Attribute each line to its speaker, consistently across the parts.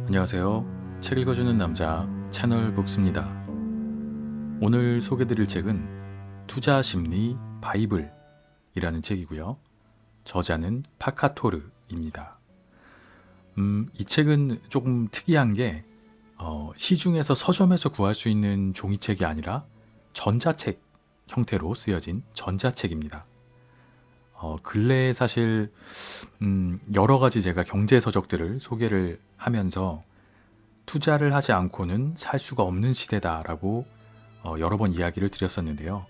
Speaker 1: 안녕하세요. 책 읽어주는 남자 채널 북스입니다. 오늘 소개드릴 책은 투자 심리 바이블이라는 책이고요. 저자는 파카토르입니다. 이 책은 조금 특이한 게 시중에서 서점에서 구할 수 있는 종이책이 아니라 전자책 형태로 쓰여진 전자책입니다. 근래에 사실 여러 가지 제가 경제 서적들을 소개를 하면서 투자를 하지 않고는 살 수가 없는 시대다라고 여러 번 이야기를 드렸었는데요.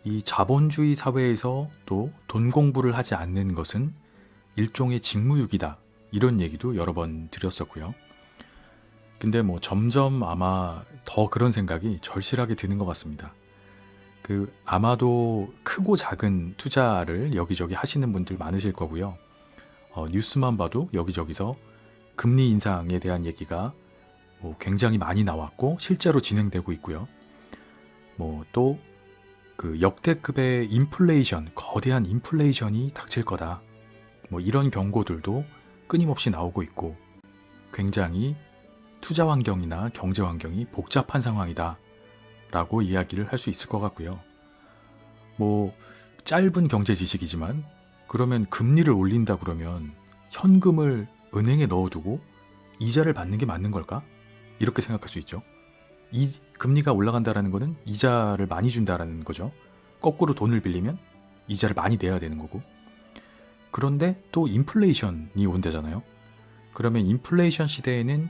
Speaker 1: 이 자본주의 사회에서 또 돈 공부를 하지 않는 것은 일종의 직무유기다, 이런 얘기도 여러 번 드렸었고요. 근데 점점 아마 더 그런 생각이 절실하게 드는 것 같습니다. 아마도 크고 작은 투자를 여기저기 하시는 분들 많으실 거고요. 뉴스만 봐도 여기저기서 금리 인상에 대한 얘기가 굉장히 많이 나왔고 실제로 진행되고 있고요. 또 역대급의 인플레이션, 거대한 인플레이션이 닥칠 거다, 이런 경고들도 끊임없이 나오고 있고, 굉장히 투자 환경이나 경제 환경이 복잡한 상황이다 라고 이야기를 할 수 있을 것 같고요. 짧은 경제 지식이지만, 그러면 금리를 올린다 그러면 현금을 은행에 넣어두고 이자를 받는 게 맞는 걸까? 이렇게 생각할 수 있죠. 이 금리가 올라간다라는 거는 이자를 많이 준다라는 거죠. 거꾸로 돈을 빌리면 이자를 많이 내야 되는 거고. 그런데 또 인플레이션이 온대잖아요. 그러면 인플레이션 시대에는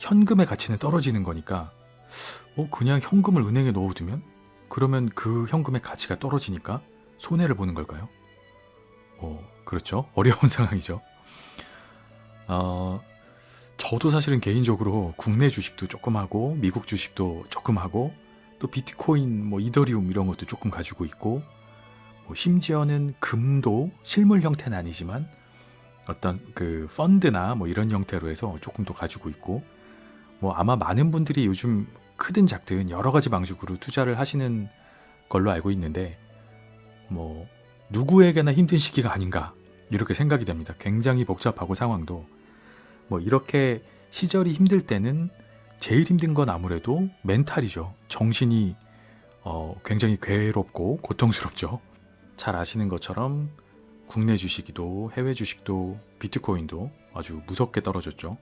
Speaker 1: 현금의 가치는 떨어지는 거니까 그냥 현금을 은행에 넣어두면, 그러면 그 현금의 가치가 떨어지니까 손해를 보는 걸까요? 그렇죠. 어려운 상황이죠. 저도 사실은 개인적으로 국내 주식도 조금 하고 미국 주식도 조금 하고, 또 비트코인, 이더리움 이런 것도 조금 가지고 있고, 심지어는 금도 실물 형태는 아니지만 어떤 펀드나 이런 형태로 해서 조금 더 가지고 있고, 아마 많은 분들이 요즘 크든 작든 여러 가지 방식으로 투자를 하시는 걸로 알고 있는데, 누구에게나 힘든 시기가 아닌가 이렇게 생각이 됩니다. 굉장히 복잡하고 상황도 이렇게 시절이 힘들 때는 제일 힘든 건 아무래도 멘탈이죠. 정신이 굉장히 괴롭고 고통스럽죠. 잘 아시는 것처럼 국내 주식이도 해외 주식도 비트코인도 아주 무섭게 떨어졌죠.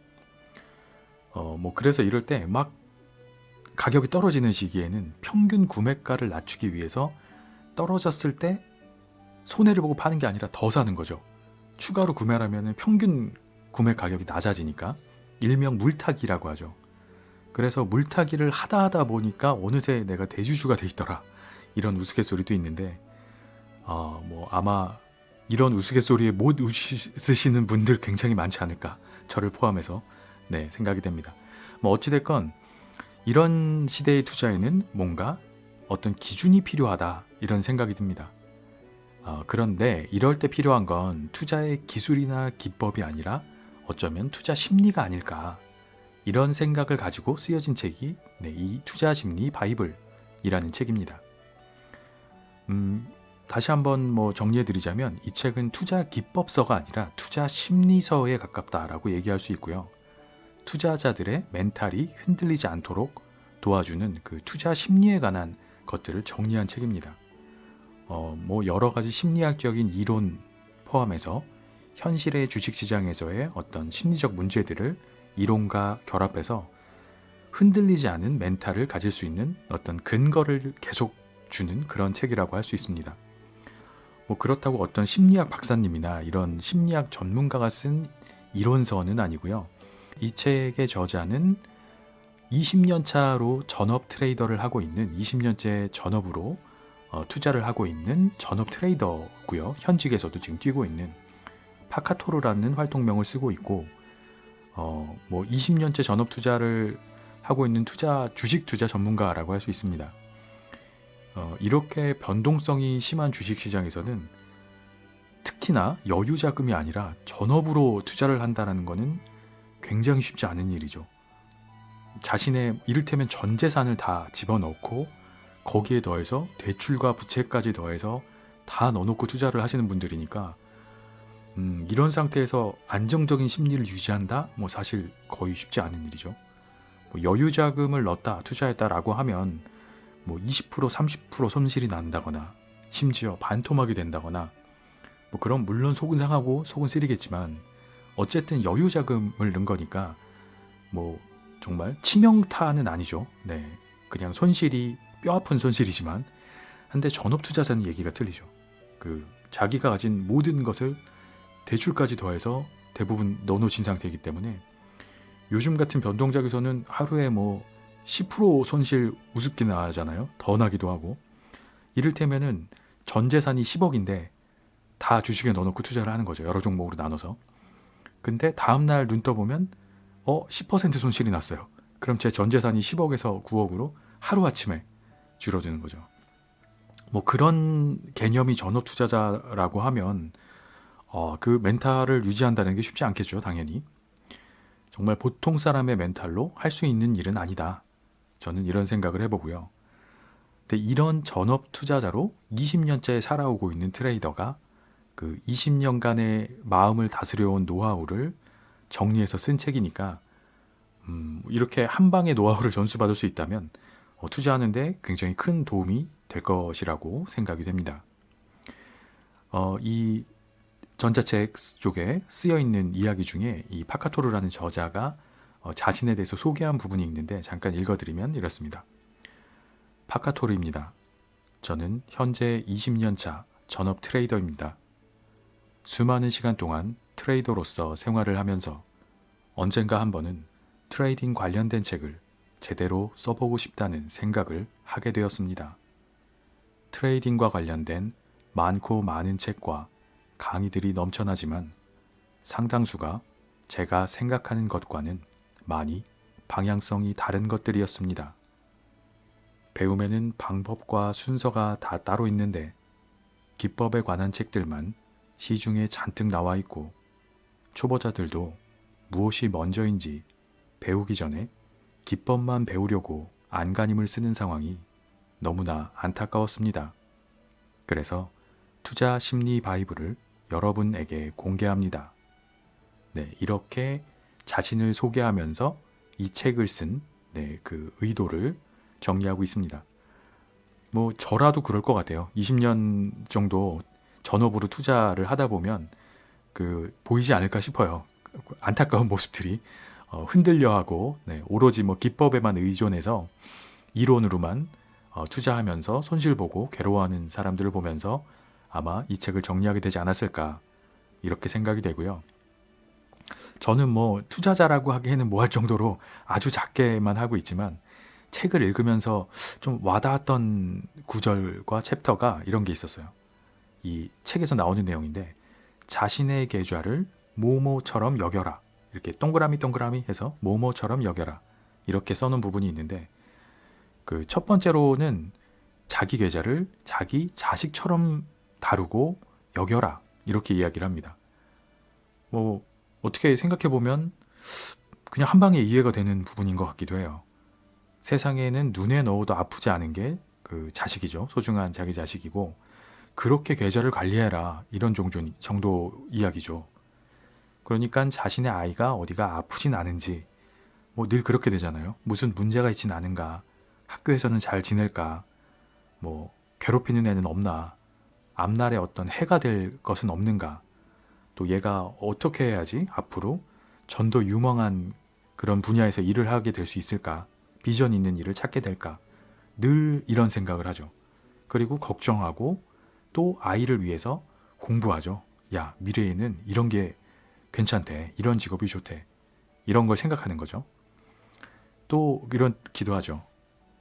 Speaker 1: 그래서 이럴 때 막 가격이 떨어지는 시기에는 평균 구매가를 낮추기 위해서 떨어졌을 때 손해를 보고 파는 게 아니라 더 사는 거죠. 추가로 구매를 하면 평균 구매 가격이 낮아지니까, 일명 물타기라고 하죠. 그래서 물타기를 하다 보니까 어느새 내가 대주주가 돼 있더라, 이런 우스갯소리도 있는데, 아마 이런 우스갯소리에 못 웃으시는 분들 굉장히 많지 않을까, 저를 포함해서 생각이 됩니다. 어찌됐건 이런 시대의 투자에는 뭔가 어떤 기준이 필요하다, 이런 생각이 듭니다. 그런데 이럴 때 필요한 건 투자의 기술이나 기법이 아니라 어쩌면 투자 심리가 아닐까, 이런 생각을 가지고 쓰여진 책이 이 투자 심리 바이블이라는 책입니다. 다시 한번 정리해드리자면, 이 책은 투자 기법서가 아니라 투자 심리서에 가깝다라고 얘기할 수 있고요. 투자자들의 멘탈이 흔들리지 않도록 도와주는 투자 심리에 관한 것들을 정리한 책입니다. 여러 가지 심리학적인 이론 포함해서 현실의 주식시장에서의 어떤 심리적 문제들을 이론과 결합해서 흔들리지 않은 멘탈을 가질 수 있는 어떤 근거를 계속 주는 그런 책이라고 할 수 있습니다. 그렇다고 어떤 심리학 박사님이나 이런 심리학 전문가가 쓴 이론서는 아니고요. 이 책의 저자는 20년 차로 전업 트레이더를 하고 있는, 20년째 전업으로 투자를 하고 있는 전업 트레이더고요. 현직에서도 지금 뛰고 있는 파카토르라는 활동명을 쓰고 있고, 20년째 전업 투자를 하고 있는 주식 투자 전문가라고 할 수 있습니다. 이렇게 변동성이 심한 주식시장에서는 특히나 여유 자금이 아니라 전업으로 투자를 한다는 것은 굉장히 쉽지 않은 일이죠. 자신의 이를테면 전 재산을 다 집어넣고 거기에 더해서 대출과 부채까지 더해서 다 넣어놓고 투자를 하시는 분들이니까 이런 상태에서 안정적인 심리를 유지한다? 뭐 사실 거의 쉽지 않은 일이죠. 뭐 여유 자금을 넣었다, 투자했다라고 하면 뭐 20%, 30% 손실이 난다거나 심지어 반토막이 된다거나 뭐 그럼 물론 속은 상하고 속은 쓰리겠지만 어쨌든 여유 자금을 넣은 거니까 뭐 정말 치명타는 아니죠. 네, 그냥 손실이 뼈아픈 손실이지만 한데 전업 투자자는 얘기가 틀리죠. 그 자기가 가진 모든 것을 대출까지 더해서 대부분 넣어놓으신 상태이기 때문에 요즘 같은 변동작에서는 하루에 뭐 10% 손실 우습게 나잖아요. 더 나기도 하고. 이를테면은 전 재산이 10억인데 다 주식에 넣어놓고 투자를 하는 거죠. 여러 종목으로 나눠서. 근데 다음날 눈 떠보면 10% 손실이 났어요. 그럼 제 전 재산이 10억에서 9억으로 하루아침에 줄어드는 거죠. 뭐 그런 개념이 전업 투자자라고 하면 그 멘탈을 유지한다는 게 쉽지 않겠죠. 당연히. 정말 보통 사람의 멘탈로 할 수 있는 일은 아니다. 저는 이런 생각을 해보고요. 근데 이런 전업 투자자로 20년째 살아오고 있는 트레이더가 그 20년간의 마음을 다스려온 노하우를 정리해서 쓴 책이니까 이렇게 한 방에 노하우를 전수받을 수 있다면 투자하는데 굉장히 큰 도움이 될 것이라고 생각이 됩니다. 이 전자책 쪽에 쓰여 있는 이야기 중에 이 파카토르라는 저자가 자신에 대해서 소개한 부분이 있는데 잠깐 읽어드리면 이렇습니다. 파카토르입니다. 저는 현재 20년 차 전업 트레이더입니다. 수많은 시간 동안 트레이더로서 생활을 하면서 언젠가 한 번은 트레이딩 관련된 책을 제대로 써보고 싶다는 생각을 하게 되었습니다. 트레이딩과 관련된 많고 많은 책과 강의들이 넘쳐나지만 상당수가 제가 생각하는 것과는 많이 방향성이 다른 것들이었습니다. 배움에는 방법과 순서가 다 따로 있는데 기법에 관한 책들만 시중에 잔뜩 나와 있고 초보자들도 무엇이 먼저인지 배우기 전에 기법만 배우려고 안간힘을 쓰는 상황이 너무나 안타까웠습니다. 그래서 투자 심리 바이블을 여러분에게 공개합니다. 네, 이렇게 자신을 소개하면서 이 책을 쓴 그 의도를 정리하고 있습니다. 뭐 저라도 그럴 것 같아요. 20년 정도 전업으로 투자를 하다 보면 보이지 않을까 싶어요. 안타까운 모습들이 흔들려하고 오로지 뭐 기법에만 의존해서 이론으로만 투자하면서 손실 보고 괴로워하는 사람들을 보면서 아마 이 책을 정리하게 되지 않았을까 이렇게 생각이 되고요. 저는 뭐 투자자라고 하기에는 뭐할 정도로 아주 작게만 하고 있지만 책을 읽으면서 좀 와닿았던 구절과 챕터가 이런 게 있었어요. 이 책에서 나오는 내용인데 자신의 계좌를 뭐뭐처럼 여겨라. 이렇게 동그라미 동그라미 해서 뭐뭐처럼 여겨라. 이렇게 써놓은 부분이 있는데 그 첫 번째로는 자기 계좌를 자기 자식처럼 다루고 여겨라. 이렇게 이야기를 합니다. 뭐 어떻게 생각해보면 그냥 한 방에 이해가 되는 부분인 것 같기도 해요. 세상에는 눈에 넣어도 아프지 않은 게 그 자식이죠. 소중한 자기 자식이고 그렇게 계좌를 관리해라. 이런 정도 이야기죠. 그러니까 자신의 아이가 어디가 아프진 않은지 뭐 늘 그렇게 되잖아요. 무슨 문제가 있진 않은가. 학교에서는 잘 지낼까. 뭐 괴롭히는 애는 없나. 앞날에 어떤 해가 될 것은 없는가. 또 얘가 어떻게 해야지 앞으로 전도 유망한 그런 분야에서 일을 하게 될 수 있을까? 비전 있는 일을 찾게 될까? 늘 이런 생각을 하죠. 그리고 걱정하고 또 아이를 위해서 공부하죠. 야, 미래에는 이런 게 괜찮대. 이런 직업이 좋대. 이런 걸 생각하는 거죠. 또 이런 기도하죠.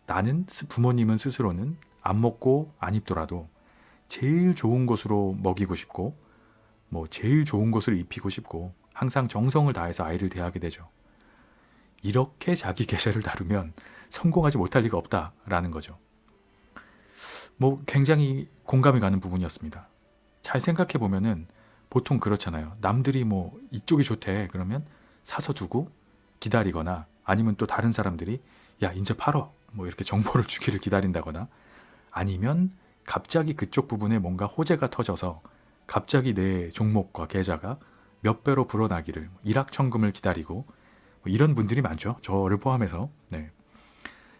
Speaker 1: 나는 부모님은 스스로는 안 먹고 안 입더라도 제일 좋은 것으로 먹이고 싶고 뭐 제일 좋은 것을 입히고 싶고 항상 정성을 다해서 아이를 대하게 되죠. 이렇게 자기 계좌를 다루면 성공하지 못할 리가 없다라는 거죠. 뭐 굉장히 공감이 가는 부분이었습니다. 잘 생각해 보면은 보통 그렇잖아요. 남들이 뭐 이쪽이 좋대 그러면 사서 두고 기다리거나 아니면 또 다른 사람들이 야 이제 팔어 뭐 이렇게 정보를 주기를 기다린다거나 아니면 갑자기 그쪽 부분에 뭔가 호재가 터져서 갑자기 내 종목과 계좌가 몇 배로 불어나기를 일확천금을 기다리고 이런 분들이 많죠. 저를 포함해서. 네.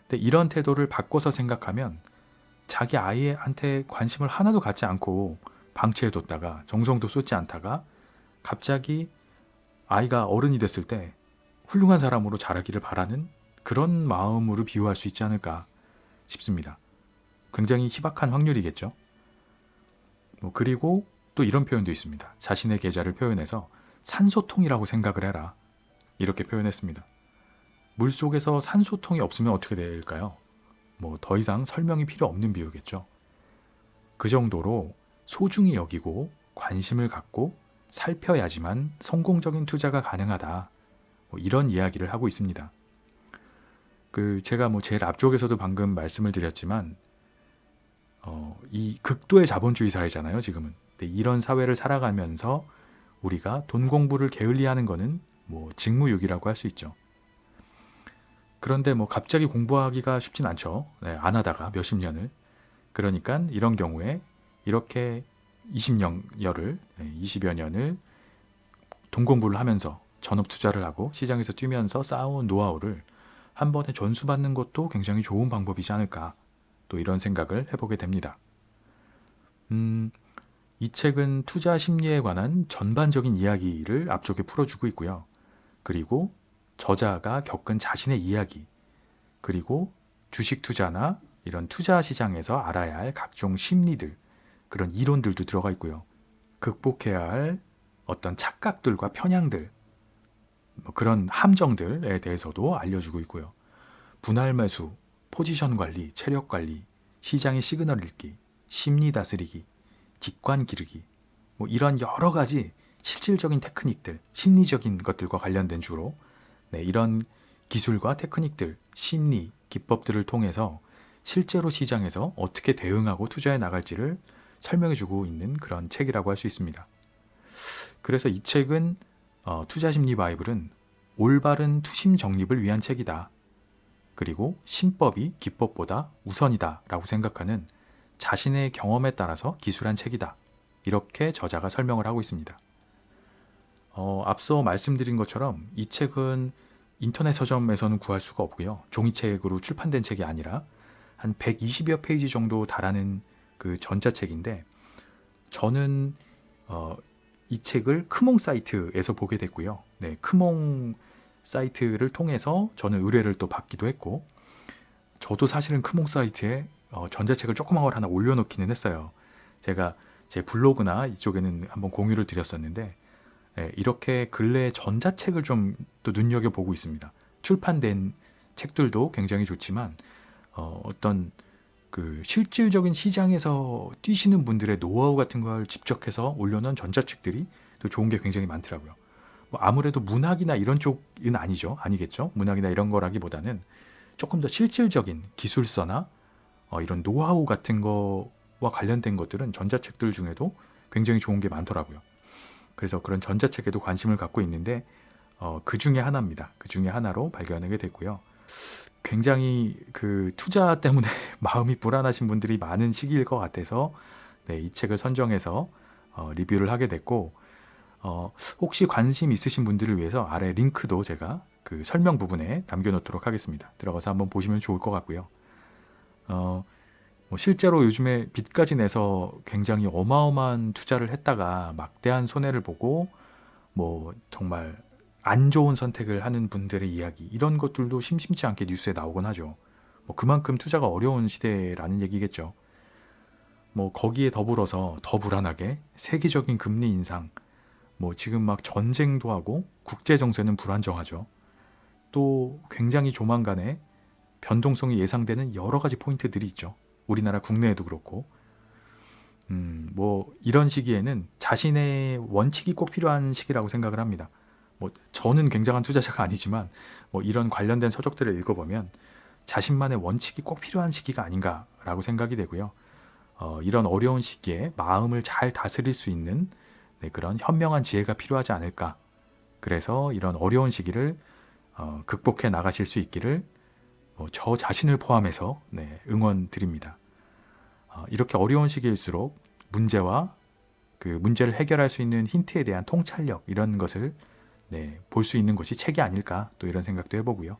Speaker 1: 근데 이런 태도를 바꿔서 생각하면 자기 아이한테 관심을 하나도 갖지 않고 방치해뒀다가 정성도 쏟지 않다가 갑자기 아이가 어른이 됐을 때 훌륭한 사람으로 자라기를 바라는 그런 마음으로 비유할 수 있지 않을까 싶습니다. 굉장히 희박한 확률이겠죠. 그리고 또 이런 표현도 있습니다. 자신의 계좌를 표현해서 산소통이라고 생각을 해라. 이렇게 표현했습니다. 물속에서 산소통이 없으면 어떻게 될까요? 더 이상 설명이 필요 없는 비유겠죠. 그 정도로 소중히 여기고 관심을 갖고 살펴야지만 성공적인 투자가 가능하다. 이런 이야기를 하고 있습니다. 제가 제일 앞쪽에서도 방금 말씀을 드렸지만 이 극도의 자본주의 사회잖아요, 지금은. 근데 이런 사회를 살아가면서 우리가 돈 공부를 게을리하는 거는 직무유기라고 할 수 있죠. 그런데 갑자기 공부하기가 쉽진 않죠. 네, 안 하다가 몇십 년을. 그러니까 이런 경우에 이렇게 20여 년을 돈 공부를 하면서 전업 투자를 하고 시장에서 뛰면서 쌓아온 노하우를 한 번에 전수받는 것도 굉장히 좋은 방법이지 않을까. 또 이런 생각을 해보게 됩니다. 이 책은 투자 심리에 관한 전반적인 이야기를 앞쪽에 풀어주고 있고요. 그리고 저자가 겪은 자신의 이야기, 그리고 주식 투자나 이런 투자 시장에서 알아야 할 각종 심리들, 그런 이론들도 들어가 있고요. 극복해야 할 어떤 착각들과 편향들, 그런 함정들에 대해서도 알려주고 있고요. 분할 매수, 포지션 관리, 체력 관리, 시장의 시그널 읽기, 심리 다스리기, 직관 기르기, 이런 여러 가지 실질적인 테크닉들, 심리적인 것들과 관련된 주로 이런 기술과 테크닉들, 심리, 기법들을 통해서 실제로 시장에서 어떻게 대응하고 투자해 나갈지를 설명해주고 있는 그런 책이라고 할 수 있습니다. 그래서 이 책은 투자심리 바이블은 올바른 투심 정립을 위한 책이다. 그리고 신법이 기법보다 우선이다 라고 생각하는 자신의 경험에 따라서 기술한 책이다. 이렇게 저자가 설명을 하고 있습니다. 앞서 말씀드린 것처럼 이 책은 인터넷 서점에서는 구할 수가 없고요. 종이책으로 출판된 책이 아니라 한 120여 페이지 정도 달하는 그 전자책인데 저는 이 책을 크몽 사이트에서 보게 됐고요. 네, 크몽 사이트를 통해서 저는 의뢰를 또 받기도 했고 저도 사실은 크몽 사이트에 전자책을 조그만 걸 하나 올려놓기는 했어요. 제가 제 블로그나 이쪽에는 한번 공유를 드렸었는데 이렇게 근래에 전자책을 좀 또 눈여겨보고 있습니다. 출판된 책들도 굉장히 좋지만 어떤 그 실질적인 시장에서 뛰시는 분들의 노하우 같은 걸 집적해서 올려놓은 전자책들이 또 좋은 게 굉장히 많더라고요. 아무래도 문학이나 이런 쪽은 아니겠죠. 문학이나 이런 거라기보다는 조금 더 실질적인 기술서나 이런 노하우 같은 거와 관련된 것들은 전자책들 중에도 굉장히 좋은 게 많더라고요. 그래서 그런 전자책에도 관심을 갖고 있는데 그 중에 하나입니다. 그 중에 하나로 발견하게 됐고요. 굉장히 그 투자 때문에 마음이 불안하신 분들이 많은 시기일 것 같아서 이 책을 선정해서 리뷰를 하게 됐고 혹시 관심 있으신 분들을 위해서 아래 링크도 제가 그 설명 부분에 남겨놓도록 하겠습니다. 들어가서 한번 보시면 좋을 것 같고요. 실제로 요즘에 빚까지 내서 굉장히 어마어마한 투자를 했다가 막대한 손해를 보고 정말 안 좋은 선택을 하는 분들의 이야기 이런 것들도 심심치 않게 뉴스에 나오곤 하죠. 그만큼 투자가 어려운 시대라는 얘기겠죠. 거기에 더불어서 더 불안하게 세계적인 금리 인상, 지금 막 전쟁도 하고 국제 정세는 불안정하죠. 또 굉장히 조만간에 변동성이 예상되는 여러 가지 포인트들이 있죠. 우리나라 국내에도 그렇고 이런 시기에는 자신의 원칙이 꼭 필요한 시기라고 생각을 합니다. 저는 굉장한 투자자가 아니지만 이런 관련된 서적들을 읽어보면 자신만의 원칙이 꼭 필요한 시기가 아닌가라고 생각이 되고요. 이런 어려운 시기에 마음을 잘 다스릴 수 있는 그런 현명한 지혜가 필요하지 않을까. 그래서 이런 어려운 시기를 극복해 나가실 수 있기를 저 자신을 포함해서 응원 드립니다. 이렇게 어려운 시기일수록 문제와 그 문제를 해결할 수 있는 힌트에 대한 통찰력 이런 것을 볼 수 있는 것이 책이 아닐까 또 이런 생각도 해보고요.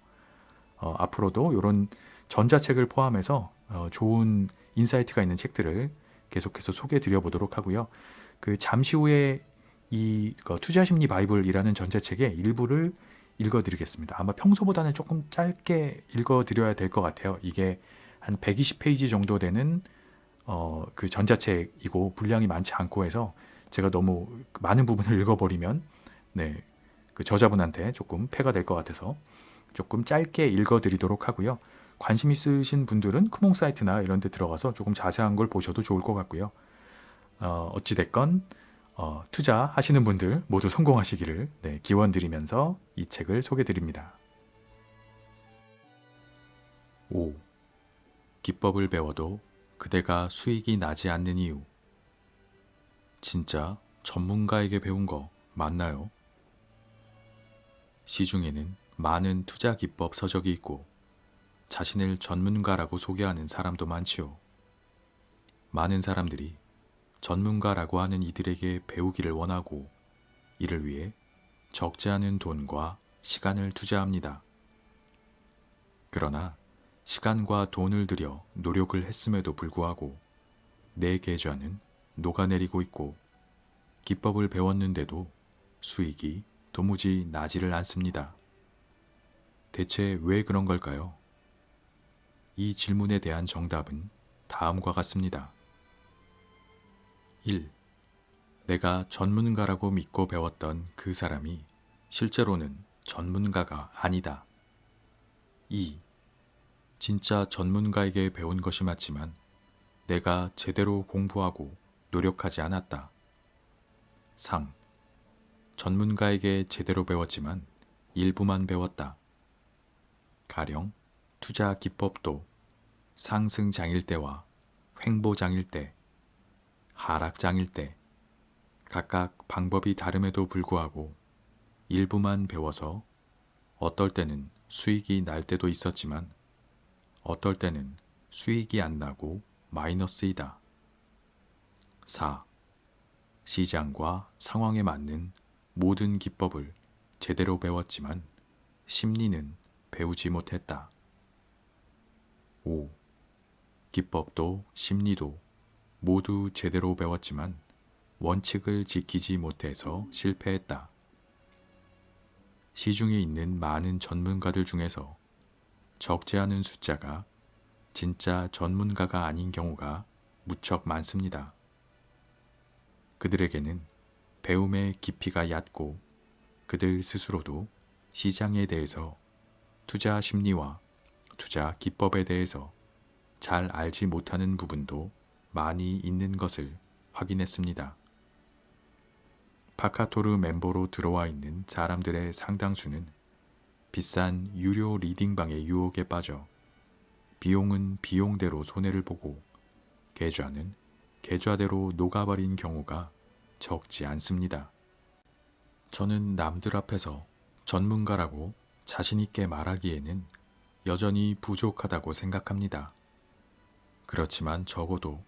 Speaker 1: 앞으로도 이런 전자책을 포함해서 좋은 인사이트가 있는 책들을 계속해서 소개해 드려 보도록 하고요. 그 잠시 후에 이 투자심리 바이블이라는 전자책의 일부를 읽어드리겠습니다. 아마 평소보다는 조금 짧게 읽어드려야 될 것 같아요. 이게 한 120페이지 정도 되는 그 전자책이고 분량이 많지 않고 해서 제가 너무 많은 부분을 읽어버리면 그 저자분한테 조금 폐가 될 것 같아서 조금 짧게 읽어드리도록 하고요. 관심 있으신 분들은 크몽 사이트나 이런 데 들어가서 조금 자세한 걸 보셔도 좋을 것 같고요. 어찌됐건 투자하시는 분들 모두 성공하시기를 기원드리면서 이 책을 소개드립니다. 5. 기법을 배워도 그대가 수익이 나지 않는 이유. 진짜 전문가에게 배운 거 맞나요? 시중에는 많은 투자 기법 서적이 있고 자신을 전문가라고 소개하는 사람도 많지요. 많은 사람들이 전문가라고 하는 이들에게 배우기를 원하고 이를 위해 적지 않은 돈과 시간을 투자합니다. 그러나 시간과 돈을 들여 노력을 했음에도 불구하고 내 계좌는 녹아내리고 있고 기법을 배웠는데도 수익이 도무지 나지를 않습니다. 대체 왜 그런 걸까요? 이 질문에 대한 정답은 다음과 같습니다. 1. 내가 전문가라고 믿고 배웠던 그 사람이 실제로는 전문가가 아니다. 2. 진짜 전문가에게 배운 것이 맞지만 내가 제대로 공부하고 노력하지 않았다. 3. 전문가에게 제대로 배웠지만 일부만 배웠다. 가령 투자 기법도 상승장일 때와 횡보장일 때, 하락장일 때 각각 방법이 다름에도 불구하고 일부만 배워서 어떨 때는 수익이 날 때도 있었지만 어떨 때는 수익이 안 나고 마이너스이다. 4. 시장과 상황에 맞는 모든 기법을 제대로 배웠지만 심리는 배우지 못했다. 5. 기법도 심리도 모두 제대로 배웠지만 원칙을 지키지 못해서 실패했다. 시중에 있는 많은 전문가들 중에서 적지 않은 숫자가 진짜 전문가가 아닌 경우가 무척 많습니다. 그들에게는 배움의 깊이가 얕고 그들 스스로도 시장에 대해서 투자 심리와 투자 기법에 대해서 잘 알지 못하는 부분도 많이 있는 것을 확인했습니다. 파카토르 멤버로 들어와 있는 사람들의 상당수는 비싼 유료 리딩방의 유혹에 빠져 비용은 비용대로 손해를 보고 계좌는 계좌대로 녹아버린 경우가 적지 않습니다. 저는 남들 앞에서 전문가라고 자신있게 말하기에는 여전히 부족하다고 생각합니다. 그렇지만 적어도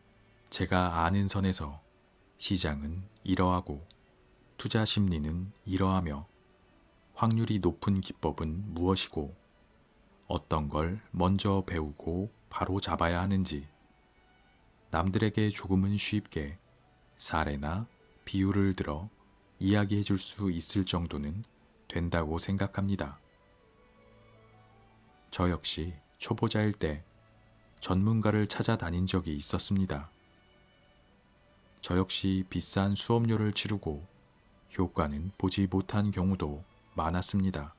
Speaker 1: 제가 아는 선에서 시장은 이러하고 투자 심리는 이러하며 확률이 높은 기법은 무엇이고 어떤 걸 먼저 배우고 바로 잡아야 하는지 남들에게 조금은 쉽게 사례나 비유를 들어 이야기해 줄 수 있을 정도는 된다고 생각합니다. 저 역시 초보자일 때 전문가를 찾아다닌 적이 있었습니다. 저 역시 비싼 수업료를 치르고 효과는 보지 못한 경우도 많았습니다.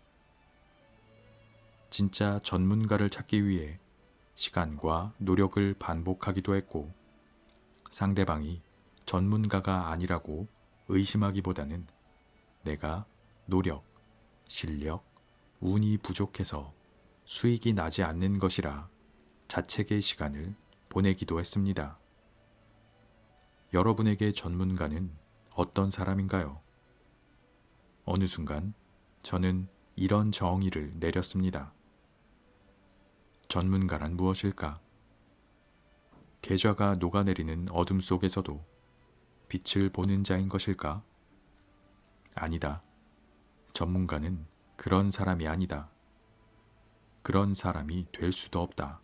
Speaker 1: 진짜 전문가를 찾기 위해 시간과 노력을 반복하기도 했고 상대방이 전문가가 아니라고 의심하기보다는 내가 노력, 실력, 운이 부족해서 수익이 나지 않는 것이라 자책의 시간을 보내기도 했습니다. 여러분에게 전문가는 어떤 사람인가요? 어느 순간 저는 이런 정의를 내렸습니다. 전문가란 무엇일까? 계좌가 녹아내리는 어둠 속에서도 빛을 보는 자인 것일까? 아니다. 전문가는 그런 사람이 아니다. 그런 사람이 될 수도 없다.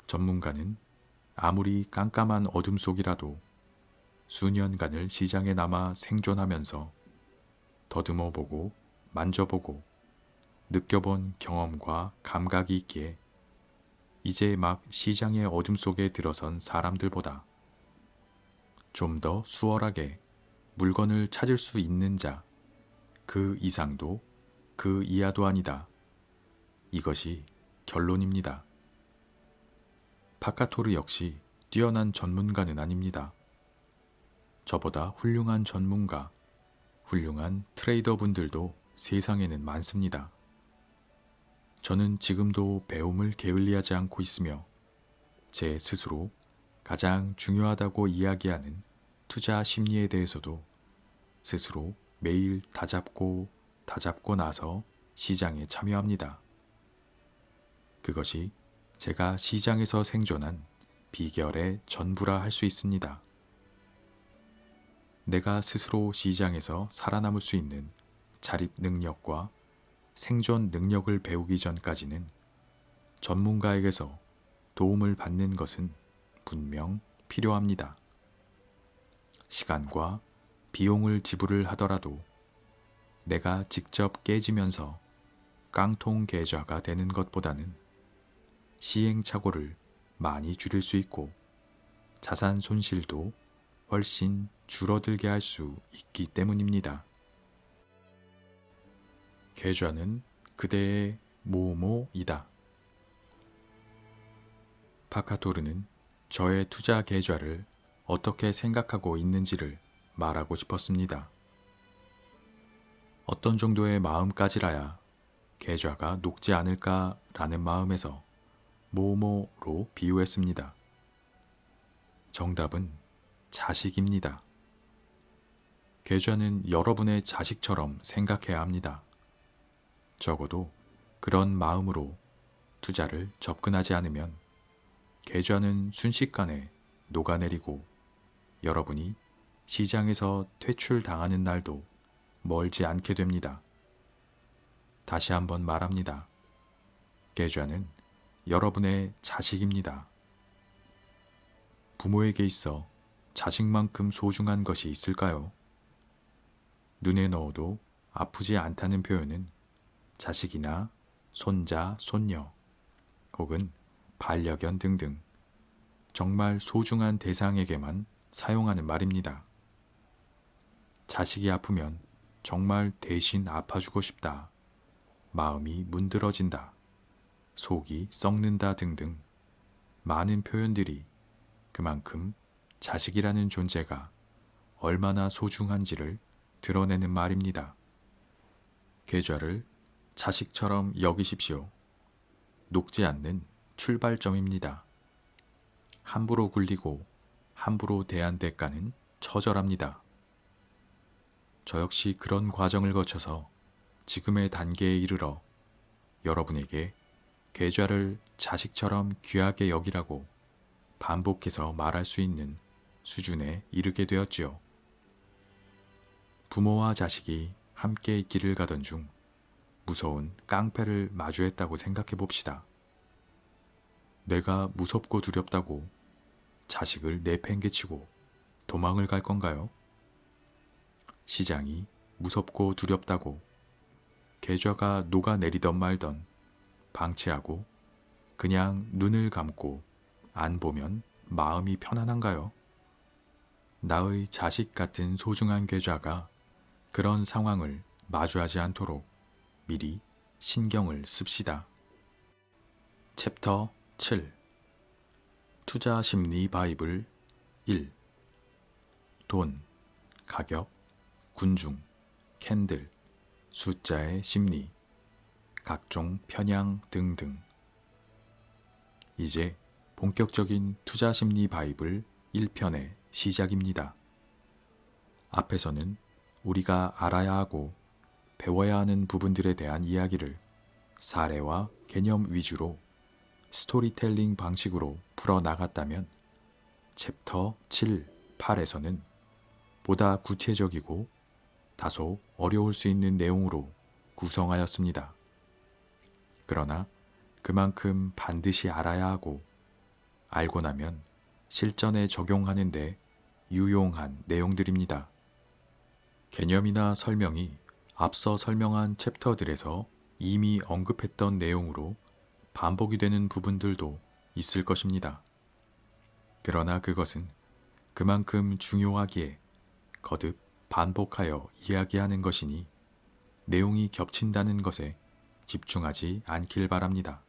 Speaker 1: 전문가는 아무리 깜깜한 어둠 속이라도 수년간을 시장에 남아 생존하면서 더듬어 보고 만져보고 느껴본 경험과 감각이 있기에 이제 막 시장의 어둠 속에 들어선 사람들보다 좀 더 수월하게 물건을 찾을 수 있는 자, 그 이상도 그 이하도 아니다. 이것이 결론입니다. 파카토르 역시 뛰어난 전문가는 아닙니다. 저보다 훌륭한 전문가, 훌륭한 트레이더 분들도 세상에는 많습니다. 저는 지금도 배움을 게을리하지 않고 있으며 제 스스로 가장 중요하다고 이야기하는 투자 심리에 대해서도 스스로 매일 다잡고 나서 시장에 참여합니다. 그것이 제가 시장에서 생존한 비결의 전부라 할 수 있습니다. 내가 스스로 시장에서 살아남을 수 있는 자립 능력과 생존 능력을 배우기 전까지는 전문가에게서 도움을 받는 것은 분명 필요합니다. 시간과 비용을 지불을 하더라도 내가 직접 깨지면서 깡통 계좌가 되는 것보다는 시행착오를 많이 줄일 수 있고 자산 손실도 훨씬 줄어들게 할 수 있기 때문입니다. 계좌는 그대의 뭐뭐이다. 파카토르는 저의 투자 계좌를 어떻게 생각하고 있는지를 말하고 싶었습니다. 어떤 정도의 마음까지라야 계좌가 녹지 않을까라는 마음에서 뭐뭐로 비유했습니다. 정답은 자식입니다. 계좌는 여러분의 자식처럼 생각해야 합니다. 적어도 그런 마음으로 투자를 접근하지 않으면 계좌는 순식간에 녹아내리고 여러분이 시장에서 퇴출당하는 날도 멀지 않게 됩니다. 다시 한번 말합니다. 계좌는 여러분의 자식입니다. 부모에게 있어 자식만큼 소중한 것이 있을까요? 눈에 넣어도 아프지 않다는 표현은 자식이나 손자, 손녀 혹은 반려견 등등 정말 소중한 대상에게만 사용하는 말입니다. 자식이 아프면 정말 대신 아파주고 싶다, 마음이 문드러진다, 속이 썩는다 등등 많은 표현들이 그만큼 자식이라는 존재가 얼마나 소중한지를 드러내는 말입니다. 계좌를 자식처럼 여기십시오. 녹지 않는 출발점입니다. 함부로 굴리고 함부로 대한 대가는 처절합니다. 저 역시 그런 과정을 거쳐서 지금의 단계에 이르러 여러분에게 계좌를 자식처럼 귀하게 여기라고 반복해서 말할 수 있는 수준에 이르게 되었지요. 부모와 자식이 함께 길을 가던 중 무서운 깡패를 마주했다고 생각해 봅시다. 내가 무섭고 두렵다고 자식을 내팽개치고 도망을 갈 건가요? 시장이 무섭고 두렵다고 계좌가 녹아내리던 말던 방치하고 그냥 눈을 감고 안 보면 마음이 편안한가요? 나의 자식 같은 소중한 계좌가 그런 상황을 마주하지 않도록 미리 신경을 씁시다. 챕터 7 투자 심리 바이블 1 돈, 가격, 군중, 캔들, 숫자의 심리, 각종 편향 등등. 이제 본격적인 투자 심리 바이블 1편의 시작입니다. 앞에서는 우리가 알아야 하고 배워야 하는 부분들에 대한 이야기를 사례와 개념 위주로 스토리텔링 방식으로 풀어나갔다면 챕터 7 8에서는 보다 구체적이고 다소 어려울 수 있는 내용으로 구성하였습니다. 그러나 그만큼 반드시 알아야 하고 알고 나면 실전에 적용하는 데 유용한 내용들입니다. 개념이나 설명이 앞서 설명한 챕터들에서 이미 언급했던 내용으로 반복이 되는 부분들도 있을 것입니다. 그러나 그것은 그만큼 중요하기에 거듭 반복하여 이야기하는 것이니 내용이 겹친다는 것에 집중하지 않길 바랍니다.